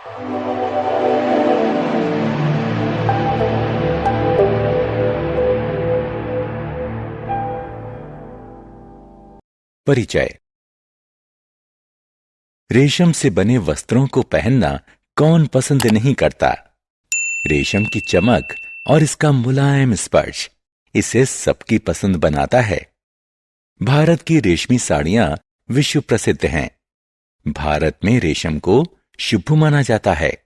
परिचय। रेशम से बने वस्त्रों को पहनना कौन पसंद नहीं करता। रेशम की चमक और इसका मुलायम स्पर्श इसे सबकी पसंद बनाता है। भारत की रेशमी साड़ियां विश्व प्रसिद्ध हैं। भारत में रेशम को शुभ माना जाता है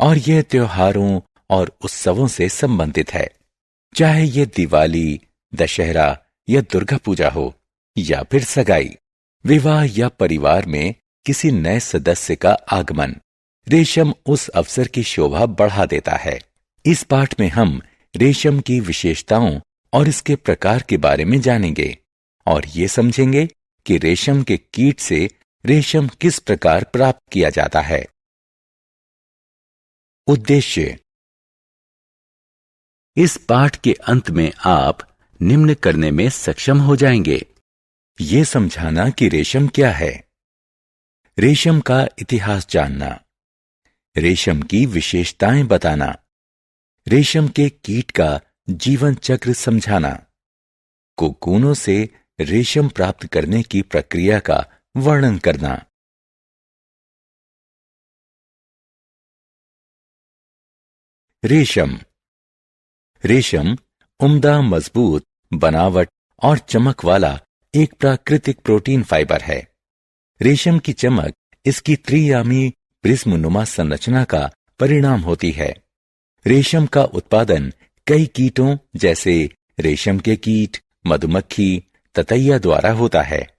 और यह त्योहारों और उत्सवों से संबंधित है। चाहे यह दिवाली, दशहरा या दुर्गा पूजा हो, या फिर सगाई, विवाह या परिवार में किसी नए सदस्य का आगमन, रेशम उस अवसर की शोभा बढ़ा देता है। इस पाठ में हम रेशम की विशेषताओं और इसके प्रकार के बारे में जानेंगे और ये समझेंगे कि रेशम के कीट से रेशम किस प्रकार प्राप्त किया जाता है। उद्देश्य। इस पाठ के अंत में आप निम्न करने में सक्षम हो जाएंगे। ये समझाना कि रेशम क्या है, रेशम का इतिहास जानना, रेशम की विशेषताएं बताना, रेशम के कीट का जीवन चक्र समझाना, कोकूनों से रेशम प्राप्त करने की प्रक्रिया का वर्णन करना। रेशम। रेशम उम्दा, मजबूत बनावट और चमक वाला एक प्राकृतिक प्रोटीन फाइबर है। रेशम की चमक इसकी त्रिआयामी प्रिज्मनुमा संरचना का परिणाम होती है। रेशम का उत्पादन कई कीटों जैसे रेशम के कीट, मधुमक्खी, ततैया द्वारा होता है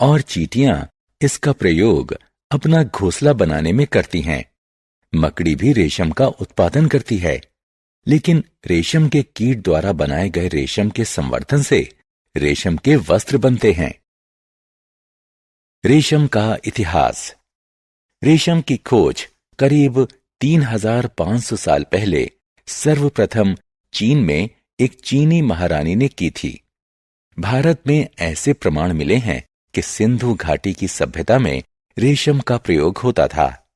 और चींटियां इसका प्रयोग अपना घोंसला बनाने में करती हैं। मकड़ी भी रेशम का उत्पादन करती है, लेकिन रेशम के कीट द्वारा बनाए गए रेशम के संवर्धन से रेशम के वस्त्र बनते हैं। रेशम का इतिहास। रेशम की खोज करीब 3500 साल पहले सर्वप्रथम चीन में एक चीनी महारानी ने की थी। भारत में ऐसे प्रमाण मिले हैं कि सिंधु घाटी की सभ्यता में रेशम का प्रयोग होता था।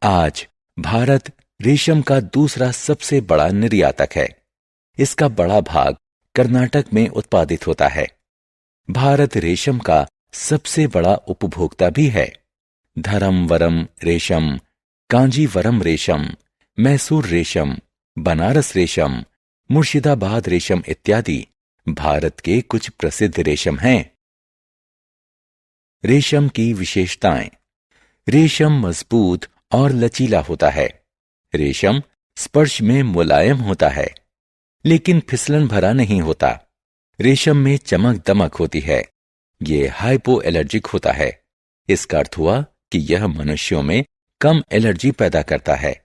आज भारत रेशम का दूसरा सबसे बड़ा निर्यातक है। इसका बड़ा भाग कर्नाटक में उत्पादित होता है। भारत रेशम का सबसे बड़ा उपभोक्ता भी है। धरमवरम रेशम, कांजीवरम रेशम, मैसूर रेशम, बनारस रेशम, मुर्शिदाबाद रेशम इत्यादि भारत के कुछ प्रसिद्ध रेशम हैं। रेशम की विशेषताएं। रेशम मजबूत और लचीला होता है। रेशम स्पर्श में मुलायम होता है, लेकिन फिसलन भरा नहीं होता। रेशम में चमक दमक होती है। यह हाइपो एलर्जिक होता है। इसका अर्थ हुआ कि यह मनुष्यों में कम एलर्जी पैदा करता है।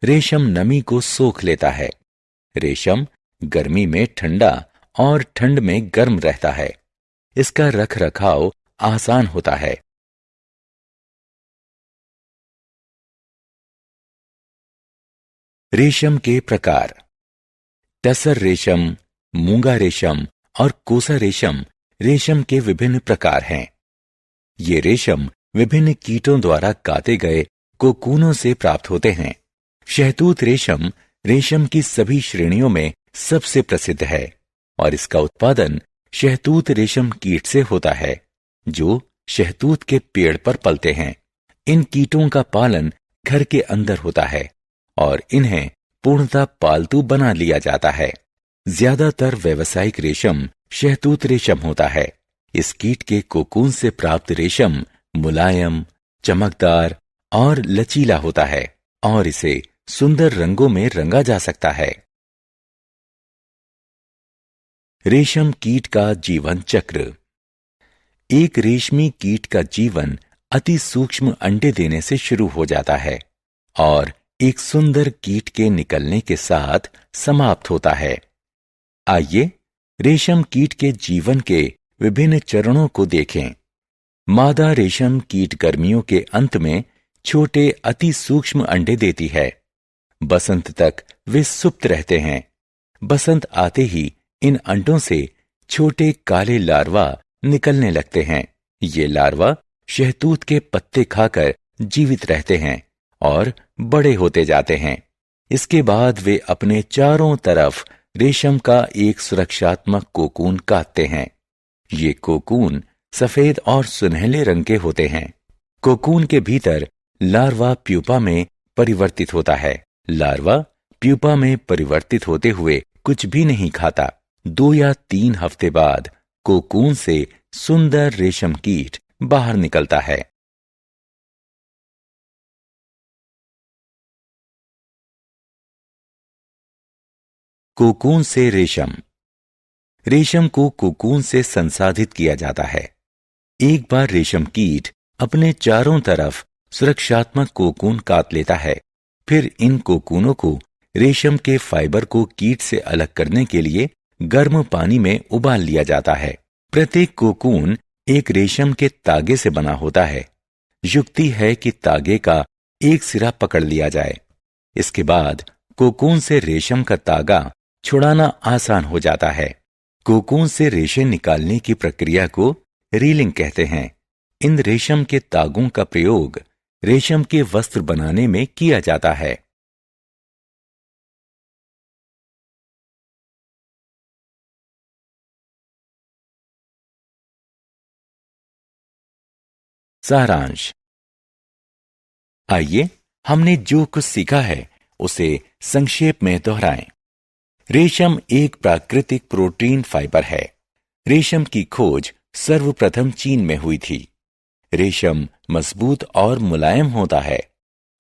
रेशम नमी को सोख लेता है। रेशम गर्मी में ठंडा और ठंड में गर्म रहता है। इसका रख रखाव आसान होता है। रेशम के प्रकार। टसर रेशम, मूंगा रेशम और कोसा रेशम रेशम के विभिन्न प्रकार हैं। ये रेशम विभिन्न कीटों द्वारा काते गए कोकूनों से प्राप्त होते हैं। शहतूत रेशम रेशम की सभी श्रेणियों में सबसे प्रसिद्ध है और इसका उत्पादन शहतूत रेशम कीट से होता है, जो शहतूत के पेड़ पर पलते हैं। इन कीटों का पालन घर के अंदर होता है और इन्हें पूर्णतः पालतू बना लिया जाता है। ज्यादातर व्यावसायिक रेशम शहतूत रेशम होता है। इस कीट के कोकून से प्राप्त रेशम मुलायम, चमकदार और लचीला होता है और इसे सुंदर रंगों में रंगा जा सकता है। रेशम कीट का जीवन चक्र। एक रेशमी कीट का जीवन अति सूक्ष्म अंडे देने से शुरू हो जाता है और एक सुंदर कीट के निकलने के साथ समाप्त होता है। आइए रेशम कीट के जीवन के विभिन्न चरणों को देखें। मादा रेशम कीट गर्मियों के अंत में छोटे अति सूक्ष्म अंडे देती है। बसंत तक वे सुप्त रहते हैं। बसंत आते ही इन अंडों से छोटे काले लार्वा निकलने लगते हैं। ये लार्वा शहतूत के पत्ते खाकर जीवित रहते हैं और बड़े होते जाते हैं। इसके बाद वे अपने चारों तरफ रेशम का एक सुरक्षात्मक कोकून काटते हैं। ये कोकून सफेद और सुनहले रंग के होते हैं। कोकून के भीतर लार्वा प्यूपा में परिवर्तित होता है। लार्वा प्यूपा में परिवर्तित होते हुए कुछ भी नहीं खाता। 2 या 3 हफ्ते बाद कोकून से सुंदर रेशम कीट बाहर निकलता है। कोकून से रेशम। रेशम को कोकून से संसाधित किया जाता है। एक बार रेशम कीट अपने चारों तरफ सुरक्षात्मक कोकून काट लेता है। फिर इन कोकूनों को रेशम के फाइबर को कीट से अलग करने के लिए गर्म पानी में उबाल लिया जाता है। प्रत्येक कोकून एक रेशम के तागे से बना होता है। युक्ति है कि तागे का एक सिरा पकड़ लिया जाए। इसके बाद कोकून से रेशम का तागा छुड़ाना आसान हो जाता है। कोकून से रेशे निकालने की प्रक्रिया को रीलिंग कहते हैं। इन रेशम के तागों का प्रयोग रेशम के वस्त्र बनाने में किया जाता है। सारांश। आइए हमने जो कुछ सीखा है उसे संक्षेप में दोहराएं। रेशम एक प्राकृतिक प्रोटीन फाइबर है। रेशम की खोज सर्वप्रथम चीन में हुई थी। रेशम मजबूत और मुलायम होता है।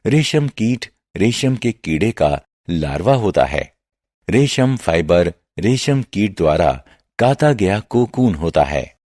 रेशम कीट रेशम के कीड़े का लार्वा होता है। रेशम फाइबर रेशम कीट द्वारा काता गया कोकून होता है।